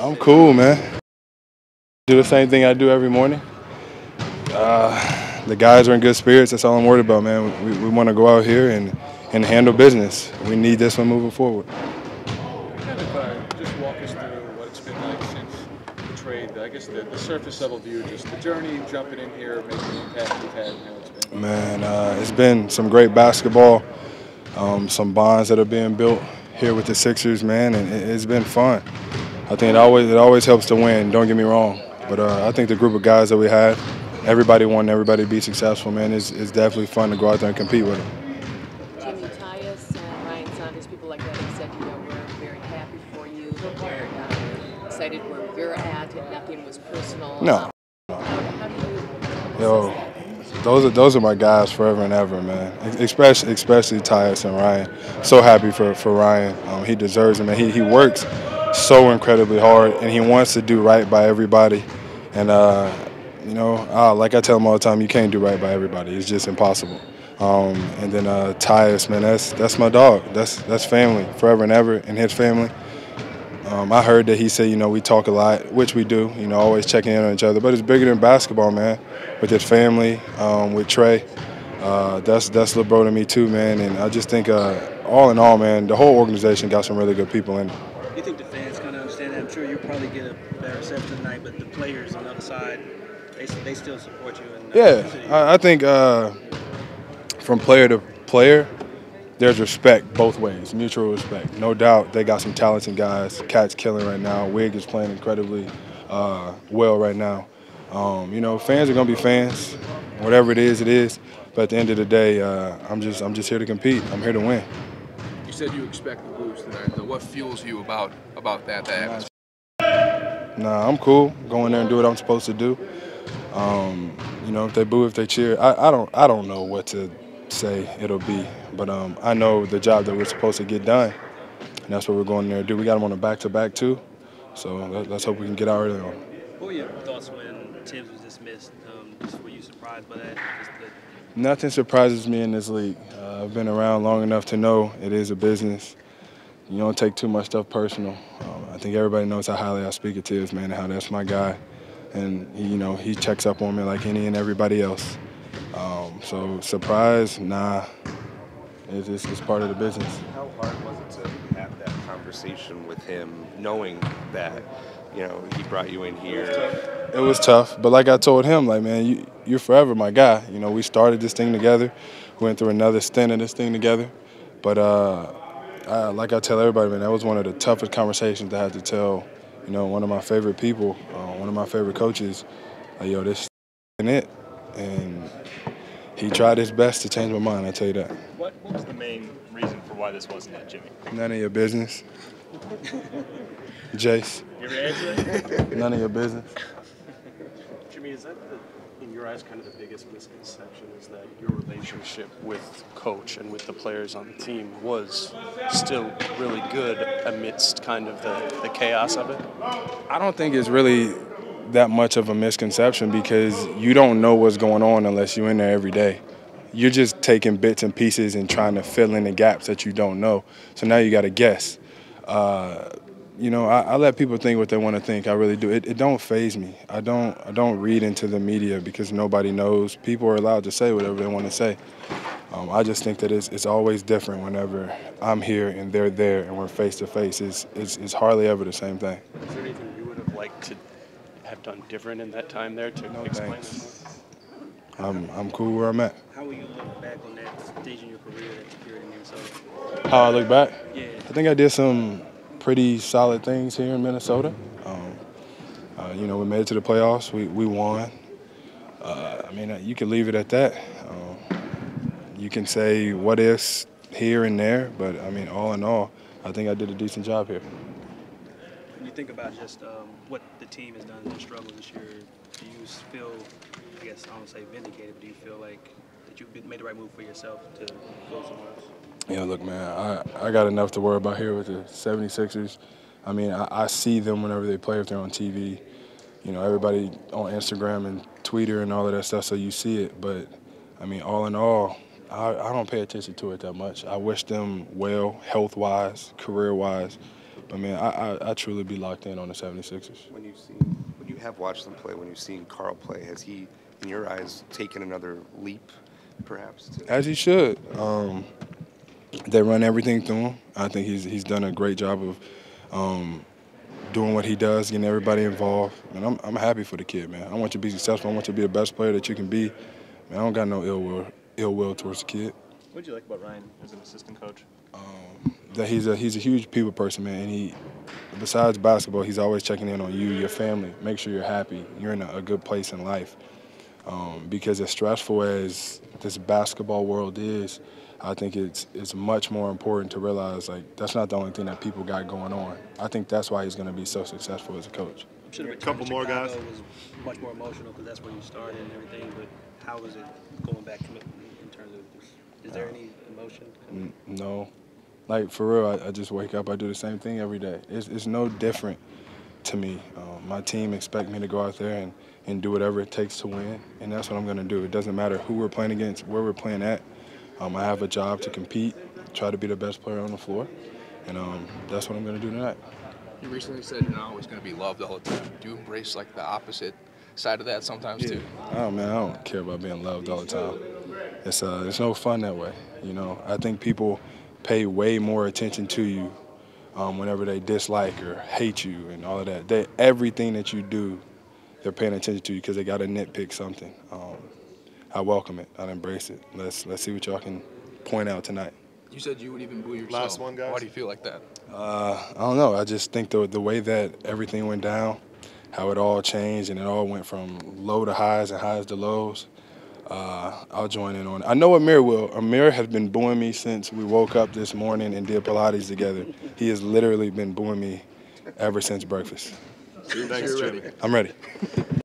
I'm cool, man. Do the same thing I do every morning. The guys are in good spirits. That's all I'm worried about, man. We want to go out here and handle business. We need this one moving forward. Kind of just walk us through what it's been like since the trade. I guess the surface level view, just the journey, jumping in here, making the impact you've had, and how it's been. Man, it's been some great basketball, some bonds that are being built here with the Sixers, man, and it's been fun. I think it always helps to win. Don't get me wrong, but I think the group of guys that we had, everybody won, everybody be successful, man. It's definitely fun to go out there and compete with them. Jimmy Tyus and Ryan Saunders, people like that have said, we're very happy for you. They're excited where you're at, and nothing was personal. No. How do you Yo, assess that? those are my guys forever and ever, man. Especially Tyus and Ryan. So happy for Ryan. He deserves it, man. He works so incredibly hard, and he wants to do right by everybody. And like I tell him all the time, you can't do right by everybody. It's just impossible. And then Tyus, man, that's my dog. That's family forever and ever, and his family. I heard that he said, we talk a lot, which we do, always checking in on each other. But it's bigger than basketball, man, with his family, with Trey. That's little bro to me too, man. And I just think all in all, man, the whole organization got some really good people in it. You think the fans kind of understand that? I'm sure you'll probably get a better reception tonight, but the players on the other side, they still support you. And Yeah, I think from player to player, there's respect both ways, mutual respect. No doubt they got some talented guys. Cat's killing right now. Wig is playing incredibly well right now. Fans are going to be fans. Whatever it is, it is. But at the end of the day, I'm just here to compete. I'm here to win. You said you expect the boost tonight. Though. What fuels you about that atmosphere? Nah, I'm cool. Go in there and do what I'm supposed to do. If they boo, if they cheer, I don't know what to say it'll be. But I know the job that we're supposed to get done, and that's what we're going there to do. We got them on a back-to-back too, so let's hope we can get out early on. What were your thoughts when Tibbs was dismissed? Were you surprised by that? Nothing surprises me in this league. I've been around long enough to know it is a business. You don't take too much stuff personal. I think everybody knows how highly I speak of Tibbs, man, and how that's my guy. And he checks up on me like any and everybody else. So surprise, nah. It's part of the business. How hard was it to have that conversation with him, knowing that, he brought you in here? It was tough, but like I told him, like, man, you're forever my guy. We started this thing together, went through another stint of this thing together. But like I tell everybody, man, that was one of the toughest conversations I had to tell, one of my favorite people, one of my favorite coaches, like, yo, this ain't it. And he tried his best to change my mind, I tell you that. What was the main reason for why this wasn't it, Jimmy? None of your business. Jace. Your answer? None of your business. Jimmy, is that, in your eyes, kind of the biggest misconception, is that your relationship with coach and with the players on the team was still really good amidst kind of the chaos of it? I don't think it's really that much of a misconception because you don't know what's going on unless you're in there every day. You're just taking bits and pieces and trying to fill in the gaps that you don't know. So now you got to guess. I let people think what they want to think. I really do. It don't faze me. I don't read into the media because nobody knows. People are allowed to say whatever they want to say. I just think that it's always different whenever I'm here and they're there and we're face to face. It's hardly ever the same thing. Is there anything you would have liked to have done different in that time there to explain it? I'm cool where I'm at. How will you look back on that stage in your career that you carried in Minnesota? How I look back? Yeah. I think I did some pretty solid things here in Minnesota. We made it to the playoffs. We won. You can leave it at that. You can say what ifs here and there, but all in all, I think I did a decent job here. When you think about just what the team has done in the struggle this year, do you feel, I guess I don't say vindicated, but do you feel like that you've made the right move for yourself to go somewhere else? Yeah, look, man, I got enough to worry about here with the 76ers. I see them whenever they play, if they're on TV. Everybody on Instagram and Twitter and all of that stuff, so you see it. But, all in all, I don't pay attention to it that much. I wish them well, health-wise, career-wise. But, man, I truly be locked in on the 76ers. When you have watched them play, when you've seen Carl play, has he, in your eyes, taken another leap, perhaps? As he should. They run everything through him. I think he's done a great job of doing what he does, getting everybody involved. And I'm happy for the kid, man. I want you to be successful. I want you to be the best player that you can be. Man, I don't got no ill will towards the kid. What did you like about Ryan as an assistant coach? That he's a huge people person, man. And besides basketball, he's always checking in on you, your family. Make sure you're happy. You're in a good place in life. Because as stressful as this basketball world is, I think it's much more important to realize, like, that's not the only thing that people got going on. I think that's why he's going to be so successful as a coach. I'm sure the Couple more guys. was much more emotional because that's where you started and everything. But how was it going back in terms of just, is there any emotion? No. Like, for real, I just wake up, I do the same thing every day. It's no different to me. My team expect me to go out there and do whatever it takes to win, and that's what I'm going to do. It doesn't matter who we're playing against, where we're playing at. I have a job to compete, try to be the best player on the floor, and that's what I'm going to do tonight. You recently said you're not always going to be loved all the time. Do you embrace, like, the opposite side of that sometimes, too? Oh, man, I don't care about being loved all the time. It's no fun that way, you know. I think people pay way more attention to you whenever they dislike or hate you and all of that. Everything that you do, they're paying attention to you because they got to nitpick something. I welcome it. I embrace it. Let's see what y'all can point out tonight. You said you would even boo yourself. Last one, guys. Why do you feel like that? I don't know. I just think the way that everything went down, how it all changed and it all went from low to highs and highs to lows, I'll join in on it. I know Amir will. Amir has been booing me since we woke up this morning and did Pilates together. He has literally been booing me ever since breakfast. Thanks, Jimmy. I'm ready.